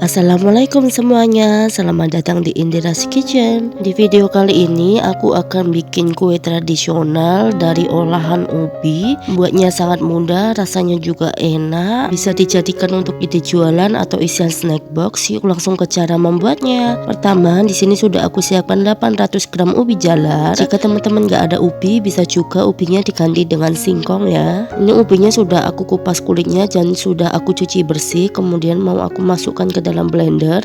Assalamualaikum semuanya, selamat datang di Indira's Kitchen. Di video kali ini aku akan bikin kue tradisional dari olahan ubi. Buatnya sangat mudah, rasanya juga enak, bisa dijadikan untuk ide jualan atau isian snack box. Yuk langsung ke cara membuatnya. Pertama, di sini sudah aku siapkan 800 gram ubi jalar. Jika teman-teman gak ada ubi, bisa juga ubinya diganti dengan singkong ya. Ini ubinya sudah aku kupas kulitnya dan sudah aku cuci bersih, kemudian mau aku masukkan ke dalam blender.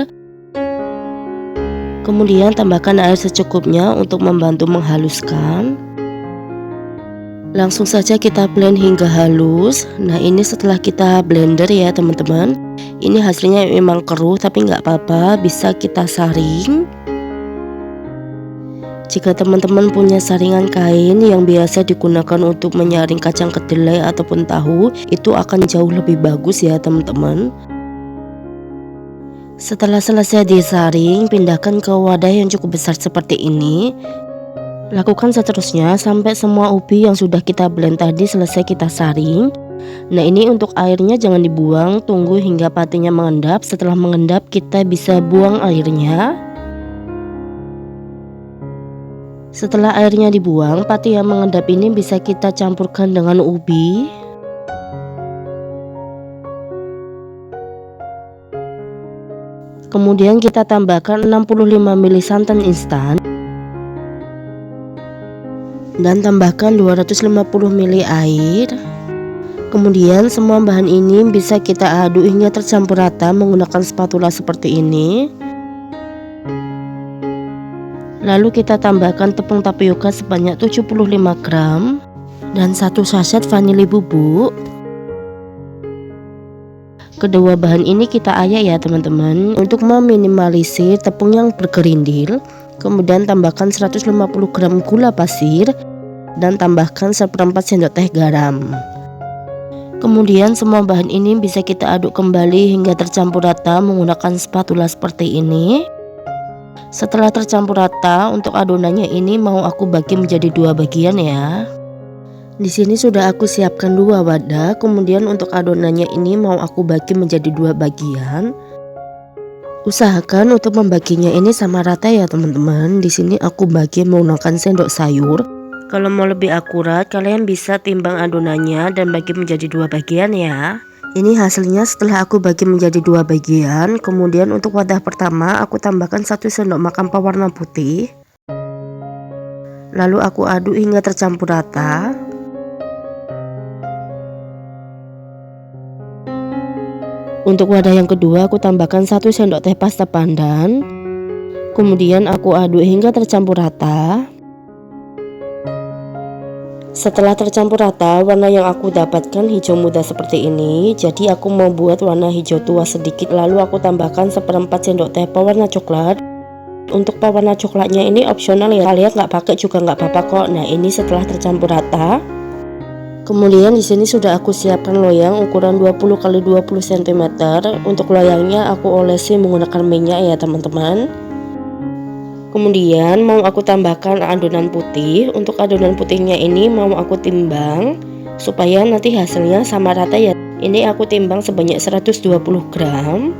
Kemudian tambahkan air secukupnya untuk membantu menghaluskan. Langsung saja kita blend hingga halus. Nah, ini setelah kita blender ya teman-teman. Ini hasilnya memang keruh tapi nggak apa-apa, bisa kita saring. Jika teman-teman punya saringan kain yang biasa digunakan untuk menyaring kacang kedelai ataupun tahu, itu akan jauh lebih bagus ya teman-teman. Setelah selesai disaring, pindahkan ke wadah yang cukup besar seperti ini. Lakukan seterusnya sampai semua ubi yang sudah kita blend tadi selesai kita saring. Nah, ini untuk airnya jangan dibuang, tunggu hingga patinya mengendap. Setelah mengendap kita bisa buang airnya. Setelah airnya dibuang, pati yang mengendap ini bisa kita campurkan dengan ubi. Kemudian kita tambahkan 65 ml santan instan dan tambahkan 250 ml air. Kemudian semua bahan ini bisa kita aduk hingga tercampur rata menggunakan spatula seperti ini. Lalu kita tambahkan tepung tapioka sebanyak 75 gram dan 1 sachet vanili bubuk. Kedua bahan ini kita ayak ya teman-teman untuk meminimalisir tepung yang bergerindil. Kemudian tambahkan 150 gram gula pasir dan tambahkan 1/4 sendok teh garam. Kemudian semua bahan ini bisa kita aduk kembali hingga tercampur rata menggunakan spatula seperti ini. Setelah tercampur rata, untuk adonannya ini mau aku bagi menjadi 2 bagian ya. Di sini sudah aku siapkan 2 wadah, kemudian untuk adonannya ini mau aku bagi menjadi 2 bagian. Usahakan untuk membaginya ini sama rata ya teman-teman. Di sini aku bagi menggunakan sendok sayur. Kalau mau lebih akurat, kalian bisa timbang adonannya dan bagi menjadi 2 bagian ya. Ini hasilnya setelah aku bagi menjadi 2 bagian. Kemudian untuk wadah pertama aku tambahkan 1 sendok makan pewarna putih. Lalu aku aduk hingga tercampur rata. Untuk wadah yang kedua aku tambahkan 1 sendok teh pasta pandan. Kemudian aku aduk hingga tercampur rata. Setelah tercampur rata, warna yang aku dapatkan hijau muda seperti ini. Jadi aku mau buat warna hijau tua sedikit. Lalu aku tambahkan 1/4 sendok teh pewarna coklat. Untuk pewarna coklatnya ini opsional ya, kalian nggak pakai juga nggak apa-apa kok. Nah, ini setelah tercampur rata. Kemudian di sini sudah aku siapkan loyang ukuran 20 x 20 cm. Untuk loyangnya aku olesi menggunakan minyak ya teman-teman. Kemudian mau aku tambahkan adonan putih. Untuk adonan putihnya ini mau aku timbang supaya nanti hasilnya sama rata ya. Ini aku timbang sebanyak 120 gram.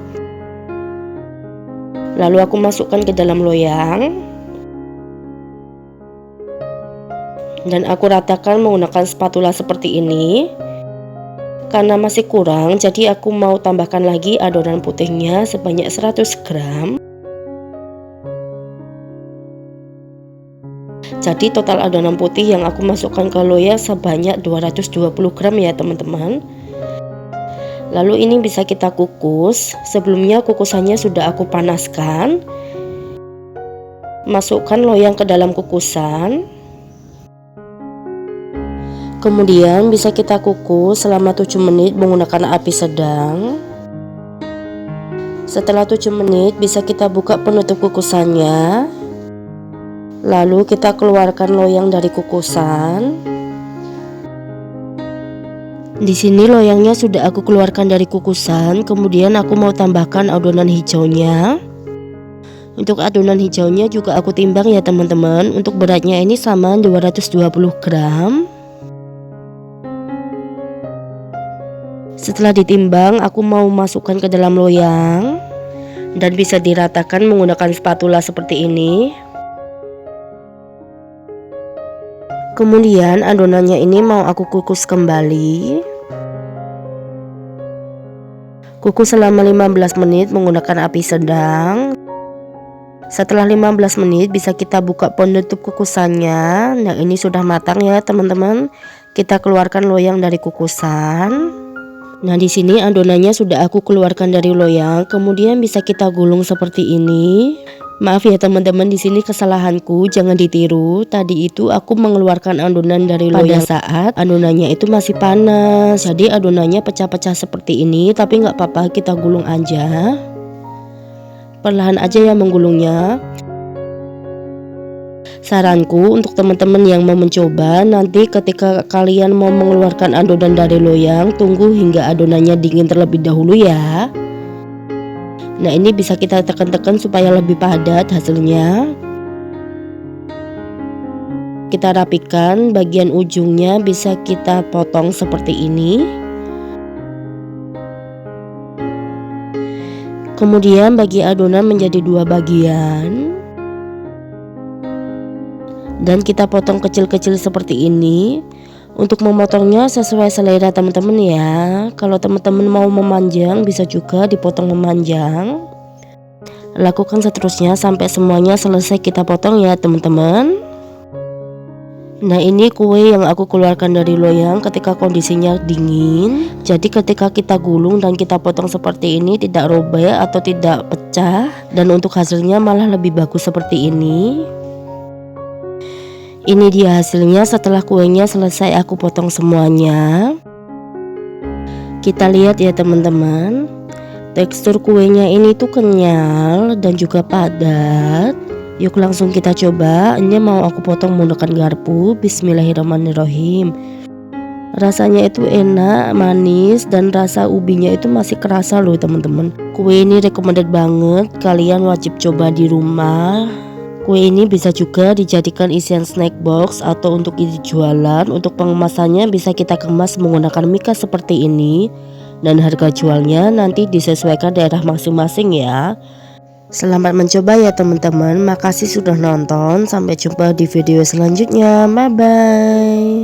Lalu aku masukkan ke dalam loyang. Dan aku ratakan menggunakan spatula seperti ini. Karena masih kurang, jadi aku mau tambahkan lagi adonan putihnya sebanyak 100 gram. Jadi total adonan putih yang aku masukkan ke loyang sebanyak 220 gram ya teman-teman. Lalu ini bisa kita kukus. Sebelumnya kukusannya sudah aku panaskan. Masukkan loyang ke dalam kukusan. Kemudian bisa kita kukus selama 7 menit menggunakan api sedang. Setelah 7 menit bisa kita buka penutup kukusannya. Lalu kita keluarkan loyang dari kukusan. Di sini loyangnya sudah aku keluarkan dari kukusan. Kemudian aku mau tambahkan adonan hijaunya. Untuk adonan hijaunya juga aku timbang ya teman-teman. Untuk beratnya ini sama 220 gram. Setelah ditimbang, aku mau masukkan ke dalam loyang. dan bisa diratakan menggunakan spatula seperti ini. Kemudian adonannya ini mau aku kukus kembali. Kukus selama 15 menit menggunakan api sedang. Setelah 15 menit bisa kita buka penutup kukusannya. Nah, ini sudah matang ya teman-teman. Kita keluarkan loyang dari kukusan. Nah, di sini adonannya sudah aku keluarkan dari loyang. Kemudian bisa kita gulung seperti ini. Maaf ya teman-teman, di sini kesalahanku, jangan ditiru. Tadi itu aku mengeluarkan adonan dari loyang pada saat adonannya itu masih panas. Jadi adonannya pecah-pecah seperti ini, tapi nggak apa-apa, kita gulung aja. Perlahan aja ya menggulungnya. Saranku untuk teman-teman yang mau mencoba, nanti ketika kalian mau mengeluarkan adonan dari loyang, tunggu hingga adonannya dingin terlebih dahulu ya. Nah, ini bisa kita tekan-tekan supaya lebih padat hasilnya. Kita rapikan bagian ujungnya, bisa kita potong seperti ini. Kemudian bagi adonan menjadi 2 bagian. Dan kita potong kecil-kecil seperti ini. Untuk memotongnya sesuai selera teman-teman ya. Kalau teman-teman mau memanjang bisa juga dipotong memanjang. Lakukan seterusnya sampai semuanya selesai kita potong ya teman-teman. Nah, ini kue yang aku keluarkan dari loyang ketika kondisinya dingin. Jadi ketika kita gulung dan kita potong seperti ini tidak robek atau tidak pecah. Dan untuk hasilnya malah lebih bagus seperti ini. Ini dia hasilnya setelah kuenya selesai aku potong semuanya. Kita lihat ya teman-teman. Tekstur kuenya ini tuh kenyal dan juga padat. Yuk langsung kita coba. Ini mau aku potong menggunakan garpu. Bismillahirrahmanirrahim. Rasanya itu enak, manis, dan rasa ubinya itu masih kerasa loh teman-teman. Kue ini recommended banget, kalian wajib coba di rumah. Kue ini bisa juga dijadikan isian snack box atau untuk dijualan. Untuk pengemasannya bisa kita kemas menggunakan mika seperti ini. Dan harga jualnya nanti disesuaikan daerah masing-masing ya. Selamat mencoba ya teman-teman. Makasih sudah nonton. Sampai jumpa di video selanjutnya. Bye bye.